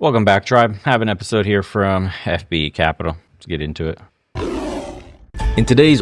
Welcome back, tribe. I have an episode here from FB Capital. Let's get into it. In today's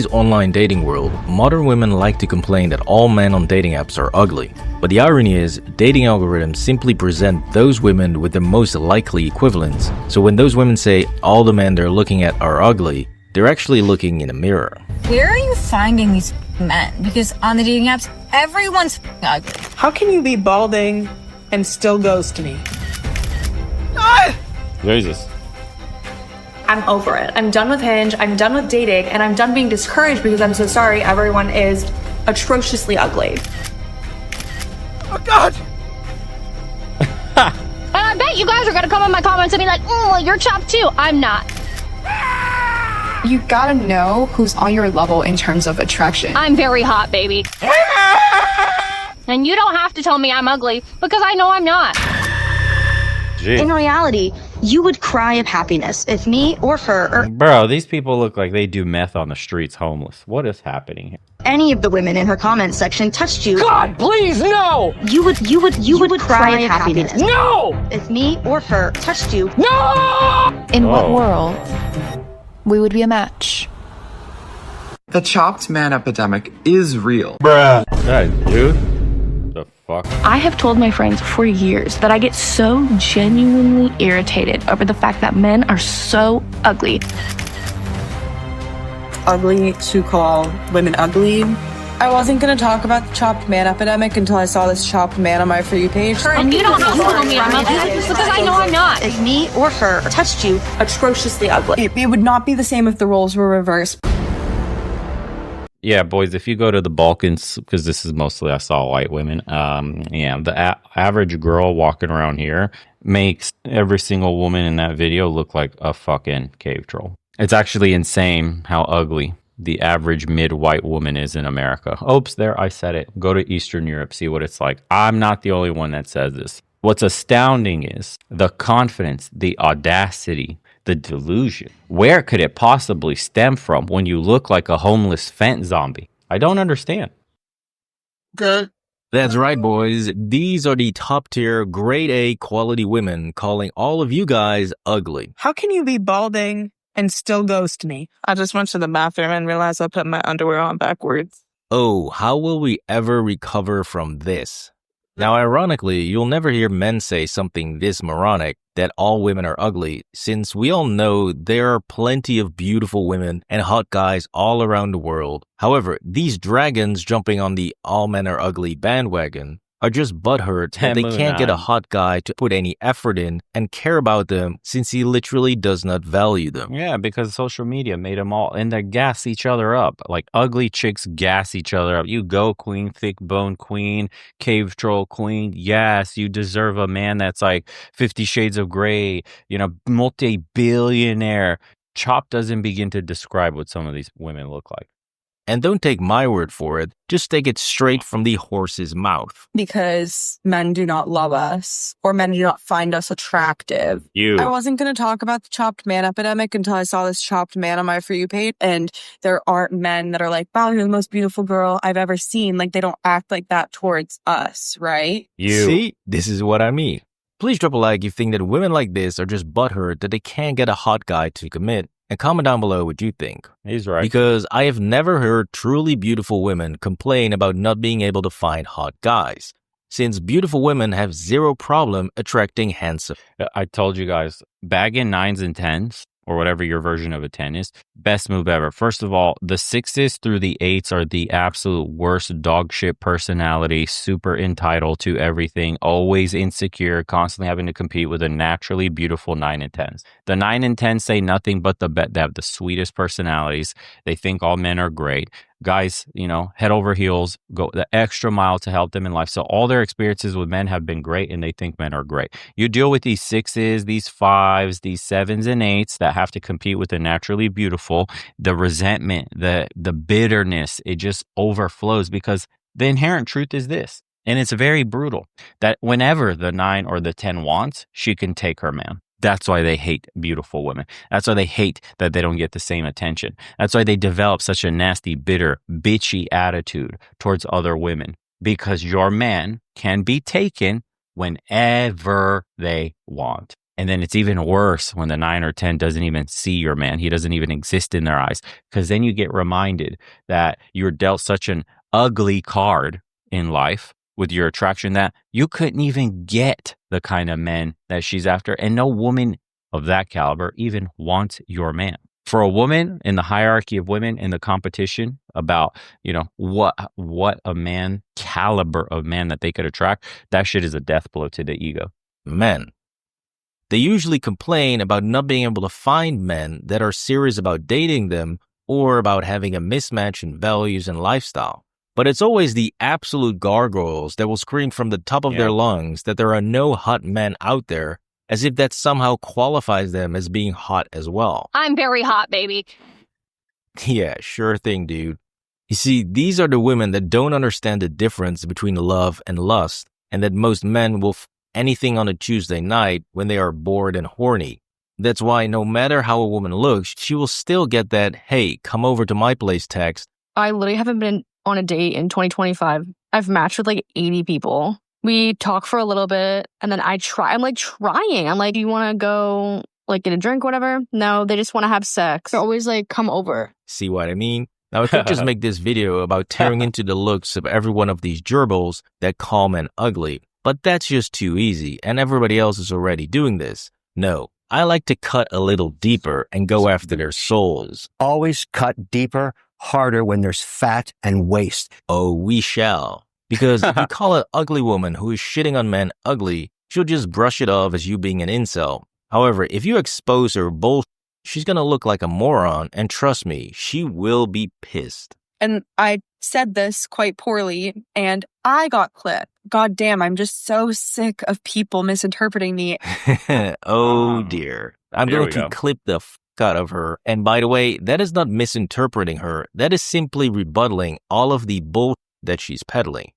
online dating world, modern women like to complain that all men on dating apps are ugly. But the irony is, dating algorithms simply present those women with the most likely equivalents. So when those women say all the men they're looking at are ugly, they're actually looking in a mirror. Where are you finding these men? Because on the dating apps, everyone's ugly. How can you be balding and still ghost me? Jesus. I'm over it. I'm done with Hinge, I'm done with dating, and I'm done being discouraged because I'm so sorry everyone is atrociously ugly. Oh God! And I bet you guys are gonna come in my comments and be like, oh, you're chopped too. I'm not. You gotta know who's on your level in terms of attraction. I'm very hot, baby. And you don't have to tell me I'm ugly because I know I'm not. Jeez. In reality, you would cry of happiness if me or her or Bro, these people look like they do meth on the streets homeless. What is happening here? any of the women in her comment section touched you. God, please, no! You would cry of happiness. No! If me or her touched you. No! In what Oh. world we would be a match? The chopped man epidemic is real. Bruh. That dude? The fuck? I have told my friends for years that I get so genuinely irritated over the fact that men are so ugly. Ugly to call women ugly. I wasn't gonna talk about the chopped man epidemic until I saw this chopped man on my For You page. And you don't have to tell me I'm ugly because I know I'm not. If me or her touched you. Atrociously ugly. It would not be the same if the roles were reversed. Yeah, boys, if you go to the Balkans, because this is mostly I saw white women, the average girl walking around here makes every single woman in that video look like a fucking cave troll. It's actually insane how ugly the average mid-white woman is in America. Oops, there, I said it. Go to Eastern Europe, see what it's like. I'm not the only one that says this. What's astounding is the confidence, the audacity, the delusion. Where could it possibly stem from when you look like a homeless fent zombie? I don't understand. Good. That's right, boys. These are the top tier, grade A quality women calling all of you guys ugly. How can you be balding and still ghost me? I just went to the bathroom and realized I put my underwear on backwards. Oh, how will we ever recover from this? Now, ironically, you'll never hear men say something this moronic, that all women are ugly, since we all know there are plenty of beautiful women and hot guys all around the world. However, these dragons jumping on the all men are ugly bandwagon are just butthurt that they can't get a hot guy to put any effort in and care about them since he literally does not value them. Yeah, because social media made them all, and they gas each other up. Like ugly chicks gas each other up. You go, queen, thick bone queen, cave troll queen. Yes, you deserve a man that's like 50 Shades of Grey, multi-billionaire. Chop doesn't begin to describe what some of these women look like. And don't take my word for it, just take it straight from the horse's mouth. Because men do not love us, or men do not find us attractive. I wasn't going to talk about the chopped man epidemic until I saw this chopped man on my For You page. And there aren't men that are like, wow, you're the most beautiful girl I've ever seen. Like, they don't act like that towards us, right? See, this is what I mean. Please drop a like if you think that women like this are just butthurt that they can't get a hot guy to commit. And comment down below what you think. He's right. Because I have never heard truly beautiful women complain about not being able to find hot guys, since beautiful women have zero problem attracting handsome. I told you guys, bagging 9s and 10s, or whatever your version of a 10 is, best move ever. First of all, the 6s through the 8s are the absolute worst dog shit personality, super entitled to everything, always insecure, constantly having to compete with a naturally beautiful 9 and 10s. The 9 and 10s say nothing but they have the sweetest personalities. They think all men are great. Guys, head over heels, go the extra mile to help them in life. So all their experiences with men have been great and they think men are great. You deal with these 6s, these 5s, these 7s and 8s that have to compete with the naturally beautiful. The resentment, the bitterness, it just overflows because the inherent truth is this. And it's very brutal that whenever the 9 or the 10 wants, she can take her man. That's why they hate beautiful women. That's why they hate that they don't get the same attention. That's why they develop such a nasty, bitter, bitchy attitude towards other women. Because your man can be taken whenever they want. And then it's even worse when the 9 or 10 doesn't even see your man. He doesn't even exist in their eyes, because then you get reminded that you're dealt such an ugly card in life with your attraction that you couldn't even get the kind of men that she's after. And no woman of that caliber even wants your man. For a woman in the hierarchy of women in the competition about, what a man, caliber of man that they could attract, that shit is a death blow to the ego. Men. They usually complain about not being able to find men that are serious about dating them or about having a mismatch in values and lifestyle. But it's always the absolute gargoyles that will scream from the top of their lungs that there are no hot men out there, as if that somehow qualifies them as being hot as well. I'm very hot, baby. Yeah, sure thing, dude. You see, these are the women that don't understand the difference between love and lust, and that most men will anything on a Tuesday night when they are bored and horny. That's why no matter how a woman looks, she will still get that, hey, come over to my place text. I literally haven't been on a date in 2025. I've matched with like 80 people. We talk for a little bit and then I'm trying. I'm like, do you want to go like get a drink, whatever? No, they just want to have sex. They're always like, come over. See what I mean? Now I could just make this video about tearing into the looks of every one of these gerbils that call men ugly. But that's just too easy, and everybody else is already doing this. No, I like to cut a little deeper and go after their souls. Always cut deeper, harder when there's fat and waste. Oh, we shall. Because if you call an ugly woman who is shitting on men ugly, she'll just brush it off as you being an incel. However, if you expose her bullshit, she's gonna look like a moron, and trust me, she will be pissed. And I said this quite poorly, and I got clipped. God damn, I'm just so sick of people misinterpreting me. Oh dear. I'm going to clip the out of her. And by the way, that is not misinterpreting her. That is simply rebuttaling all of the bullshit that she's peddling.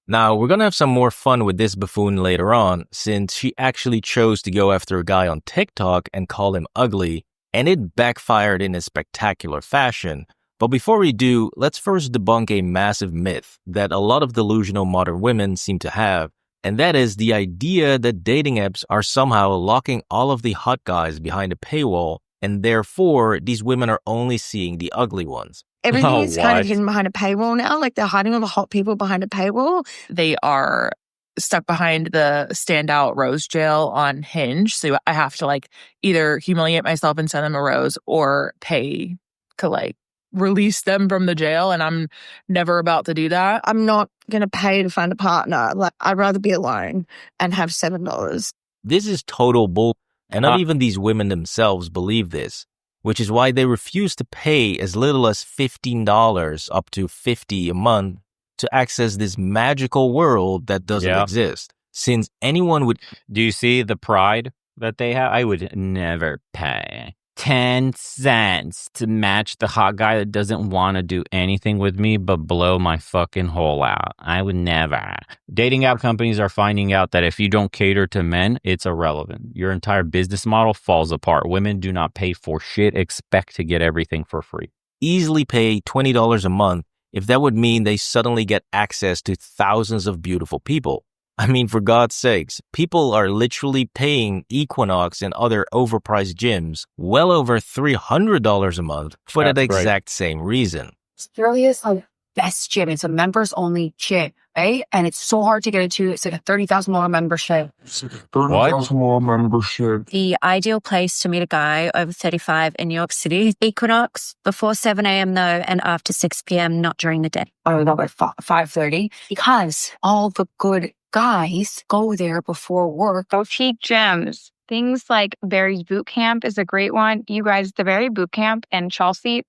Now, we're going to have some more fun with this buffoon later on, since she actually chose to go after a guy on TikTok and call him ugly, and it backfired in a spectacular fashion. But before we do, let's first debunk a massive myth that a lot of delusional modern women seem to have, and that is the idea that dating apps are somehow locking all of the hot guys behind a paywall, and therefore these women are only seeing the ugly ones. Everything is kind of hidden behind a paywall now. Like they're hiding all the hot people behind a paywall. They are stuck behind the standout rose jail on Hinge. So I have to like either humiliate myself and send them a rose or pay to like release them from the jail. And I'm never about to do that. I'm not going to pay to find a partner. Like I'd rather be alone and have $7. This is total bull. And not even these women themselves believe this, which is why they refuse to pay as little as $15 up to $50 a month to access this magical world that doesn't exist. Since anyone would... Do you see the pride that they have? I would never pay 10 cents to match the hot guy that doesn't want to do anything with me but blow my fucking hole out. I would never. Dating app companies are finding out that if you don't cater to men, it's irrelevant. Your entire business model falls apart. Women do not pay for shit, expect to get everything for free. Easily pay $20 a month if that would mean they suddenly get access to thousands of beautiful people. I mean, for God's sakes, people are literally paying Equinox and other overpriced gyms well over $300 a month for that exact same reason. Australia's like best gym. It's a members only gym, right? And it's so hard to get into. It's like a $30,000 membership. $30,000 membership. The ideal place to meet a guy over 35 in New York City, Equinox, before 7 a.m. though, and after 6 p.m., not during the day. I would go at 5:30 because all the good guys go there before work. Boutique gyms. Things like Barry's Boot Camp is a great one. You guys, the Barry Boot Camp in Chelsea,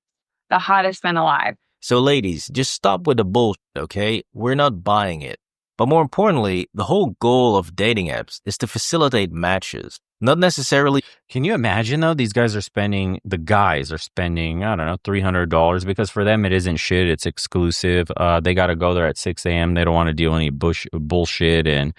the hottest men alive. So ladies, just stop with the bullshit, okay? We're not buying it. But more importantly, the whole goal of dating apps is to facilitate matches. Not necessarily... Can you imagine, though? These guys are spending, I don't know, $300 because for them it isn't shit. It's exclusive. They got to go there at 6 a.m. They don't want to deal with any bullshit and,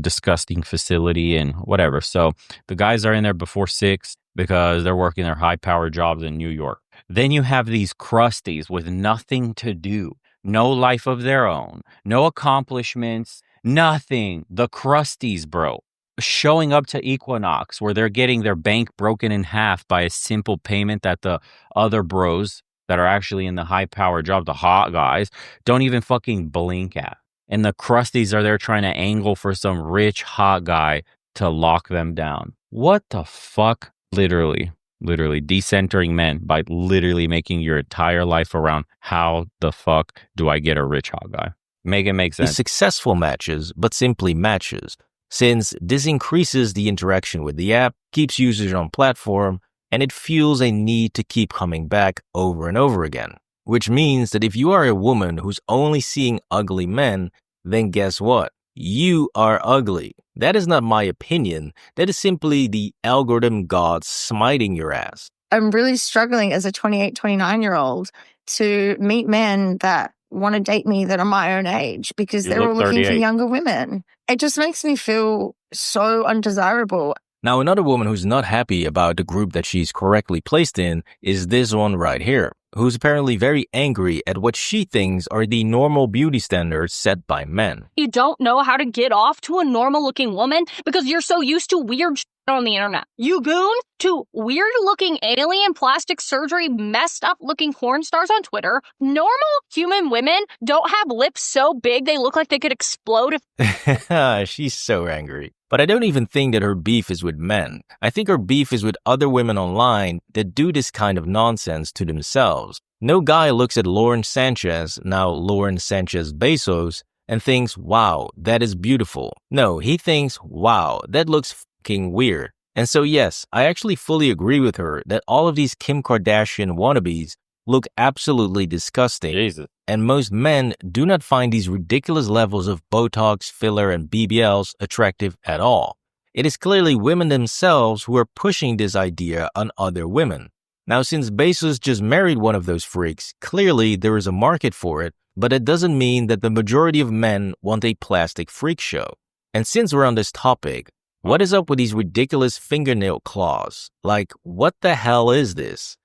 disgusting facility and whatever. So the guys are in there before 6 because they're working their high-powered jobs in New York. Then you have these crusties with nothing to do. No life of their own, no accomplishments, Nothing. The crusties, bro. Showing up to Equinox where they're getting their bank broken in half by a simple payment that the other bros that are actually in the high power job, the hot guys, don't even fucking blink at. And the crusties are there trying to angle for some rich hot guy to lock them down. What the fuck? Literally decentering men by literally making your entire life around how the fuck do I get a rich hot guy? Make it make sense. Successful matches, but simply matches, since this increases the interaction with the app, keeps users on platform, and it fuels a need to keep coming back over and over again. Which means that if you are a woman who's only seeing ugly men, then guess what? You are ugly. That is not my opinion. That is simply the algorithm gods smiting your ass. I'm really struggling as a 28, 29-year-old to meet men that want to date me that are my own age because they're all looking for younger women. It just makes me feel so undesirable. Now, another woman who's not happy about the group that she's correctly placed in is this one right here, who's apparently very angry at what she thinks are the normal beauty standards set by men. You don't know how to get off to a normal-looking woman because you're so used to weird shit on the internet. You goon to weird-looking alien plastic surgery messed-up-looking porn stars on Twitter. Normal human women don't have lips so big they look like they could explode if... She's so angry. But I don't even think that her beef is with men. I think her beef is with other women online that do this kind of nonsense to themselves. No guy looks at Lauren Sanchez, now Lauren Sanchez Bezos, and thinks, wow, that is beautiful. No, he thinks, wow, that looks fucking weird. And so yes, I actually fully agree with her that all of these Kim Kardashian wannabes look absolutely disgusting. Jesus. And most men do not find these ridiculous levels of Botox, filler, and BBLs attractive at all. It is clearly women themselves who are pushing this idea on other women. Now, since Bezos just married one of those freaks, clearly there is a market for it, but it doesn't mean that the majority of men want a plastic freak show. And since we're on this topic, what is up with these ridiculous fingernail claws? Like, what the hell is this?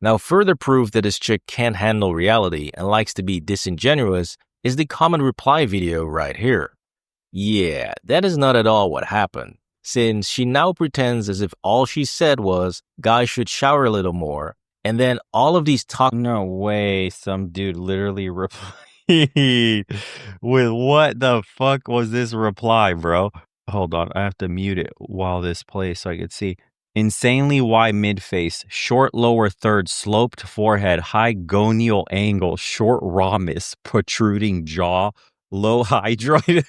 Now, further proof that this chick can't handle reality and likes to be disingenuous is the comment reply video right here. Yeah, that is not at all what happened, since she now pretends as if all she said was, guys should shower a little more, and then all of these talk. No way, some dude literally replied with what the fuck was this reply, bro? Hold on, I have to mute it while this plays so I could see. Insanely wide mid-face, short lower third, sloped forehead, high gonial angle, short rhombus, protruding jaw, low hydroid.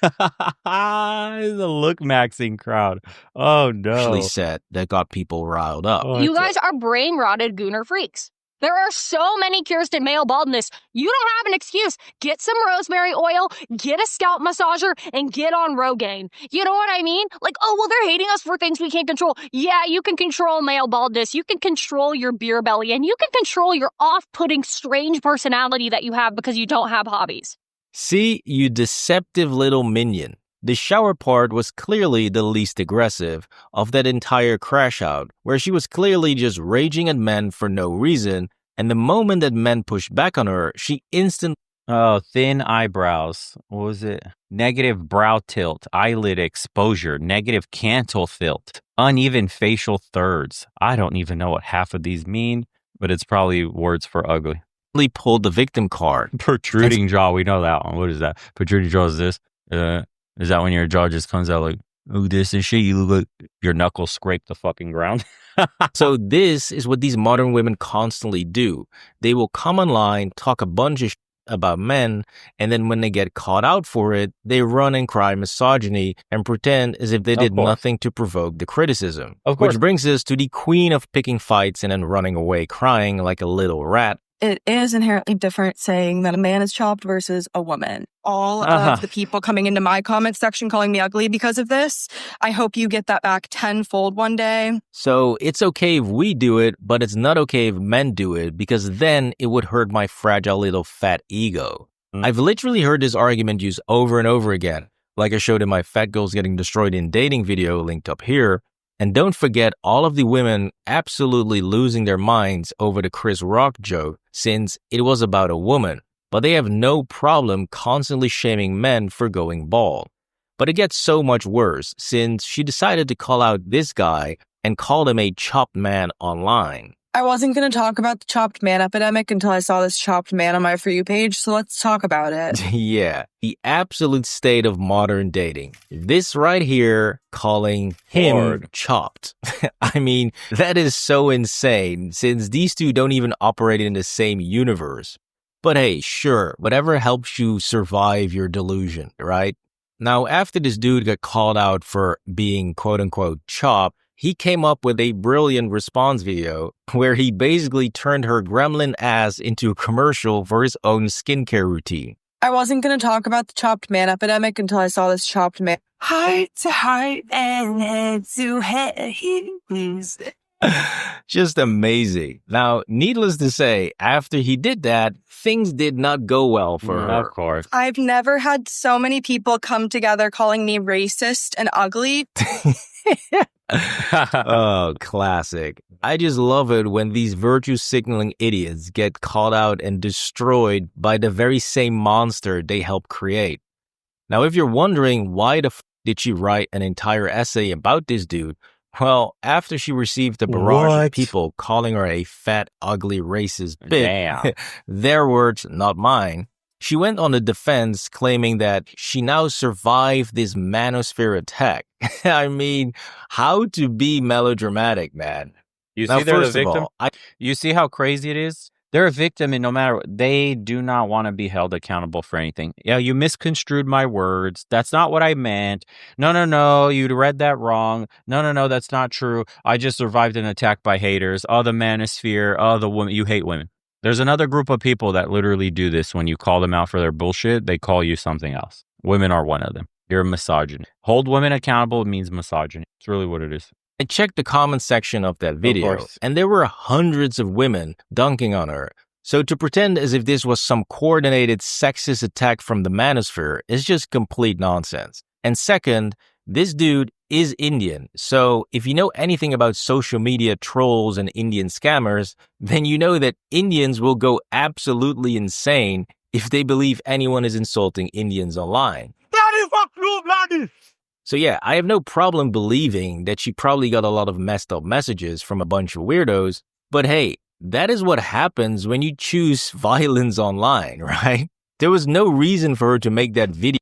The look maxing crowd. Oh no. Actually said that got people riled up. You guys are brain-rotted gooner freaks. There are so many cures to male baldness. You don't have an excuse. Get some rosemary oil, get a scalp massager, and get on Rogaine. You know what I mean? Like, oh, well, they're hating us for things we can't control. Yeah, you can control male baldness. You can control your beer belly, and you can control your off-putting, strange personality that you have because you don't have hobbies. See, you deceptive little minion. The shower part was clearly the least aggressive of that entire crash out, where she was clearly just raging at men for no reason, and the moment that men pushed back on her, she instantly... Oh, thin eyebrows. What was it? Negative brow tilt, eyelid exposure, negative cantle tilt, uneven facial thirds. I don't even know what half of these mean, but it's probably words for ugly. Pulled the victim card. Protruding jaw, we know that one. What is that? Protruding jaw is this? Is that when your jaw just comes out like, oh, this and shit? You look like your knuckles scrape the fucking ground. So this is what these modern women constantly do. They will come online, talk a bunch of shit about men, and then when they get caught out for it, they run and cry misogyny and pretend as if they did nothing to provoke the criticism. Which brings us to the queen of picking fights and then running away crying like a little rat. It is inherently different saying that a man is chopped versus a woman. All of the people coming into my comment section calling me ugly because of this, I hope you get that back tenfold one day. So it's okay if we do it, but it's not okay if men do it because then it would hurt my fragile little fat ego. I've literally heard this argument used over and over again, like I showed in my Fat Girls Getting Destroyed in Dating video linked up here. And don't forget all of the women absolutely losing their minds over the Chris Rock joke since it was about a woman, but they have no problem constantly shaming men for going bald. But it gets so much worse since she decided to call out this guy and called him a chopped man online. I wasn't going to talk about the chopped man epidemic until I saw this chopped man on my For You page, so let's talk about it. Yeah, the absolute state of modern dating. This right here, calling him chopped. I mean, that is so insane since these two don't even operate in the same universe. But hey, sure, whatever helps you survive your delusion, right? Now, after this dude got called out for being quote-unquote chopped, he came up with a brilliant response video where he basically turned her gremlin ass into a commercial for his own skincare routine. I wasn't going to talk about the chopped man epidemic until I saw this chopped man. Heart to heart and head to head. Just amazing. Now, needless to say, after he did that, things did not go well for her. Of course. I've never had so many people come together calling me racist and ugly. Oh, classic. I just love it when these virtue signaling idiots get called out and destroyed by the very same monster they helped create. Now, if you're wondering why the did she write an entire essay about this dude, well, after she received a barrage of people calling her a fat, ugly, racist bitch, their words, not mine, she went on the defense claiming that she now survived this manosphere attack. I mean, how to be melodramatic, man. You now, see they're the first of victim? all, You see how crazy it is? They're a victim, and no matter what, they do not want to be held accountable for anything. Yeah, you misconstrued my words. That's not what I meant. No, you read that wrong. No, that's not true. I just survived an attack by haters. Oh, the manosphere. Oh, the woman. You hate women. There's another group of people that literally do this. When you call them out for their bullshit, they call you something else. Women are one of them. You're a misogynist. Hold women accountable means misogyny. It's really what it is. I checked the comment section of that video, and there were hundreds of women dunking on her. So to pretend as if this was some coordinated sexist attack from the manosphere is just complete nonsense. And second, this dude is Indian. So if you know anything about social media trolls and Indian scammers, then you know that Indians will go absolutely insane if they believe anyone is insulting Indians online. So yeah, I have no problem believing that she probably got a lot of messed up messages from a bunch of weirdos, but hey, that is what happens when you choose violence online, right? There was no reason for her to make that video.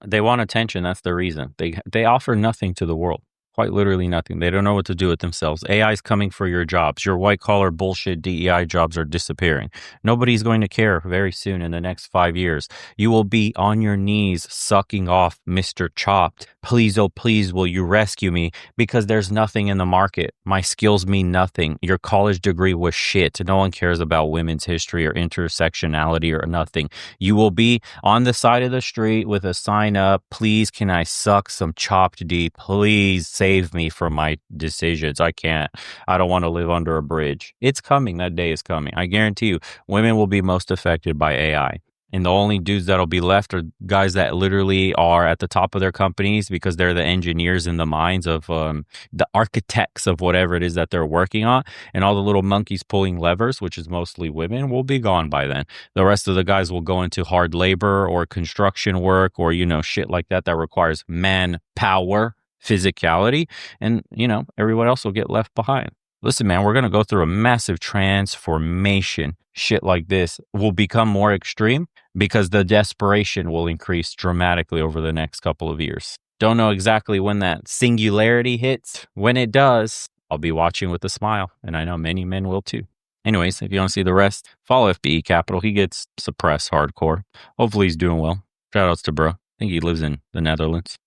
They want attention. That's the reason. They offer nothing to the world. Quite literally nothing. They don't know what to do with themselves. AI is coming for your jobs. Your white-collar bullshit DEI jobs are disappearing. Nobody's going to care very soon in the next 5 years. You will be on your knees sucking off Mr. Chopped. Please, oh please, will you rescue me? Because there's nothing in the market. My skills mean nothing. Your college degree was shit. No one cares about women's history or intersectionality or nothing. You will be on the side of the street with a sign up, please, can I suck some chopped D? Please save me from my decisions. I don't want to live under a bridge. It's coming. That day is coming. I guarantee you, women will be most affected by AI. And the only dudes that'll be left are guys that literally are at the top of their companies because they're the engineers in the minds of the architects of whatever it is that they're working on. And all the little monkeys pulling levers, which is mostly women, will be gone by then. The rest of the guys will go into hard labor or construction work or, shit like that requires manpower, physicality, and, everyone else will get left behind. Listen, man, we're going to go through a massive transformation. Shit like this will become more extreme because the desperation will increase dramatically over the next couple of years. Don't know exactly when that singularity hits. When it does, I'll be watching with a smile, and I know many men will too. Anyways, if you want to see the rest, follow FBE Capital. He gets suppressed hardcore. Hopefully he's doing well. Shout outs to bro. I think he lives in the Netherlands.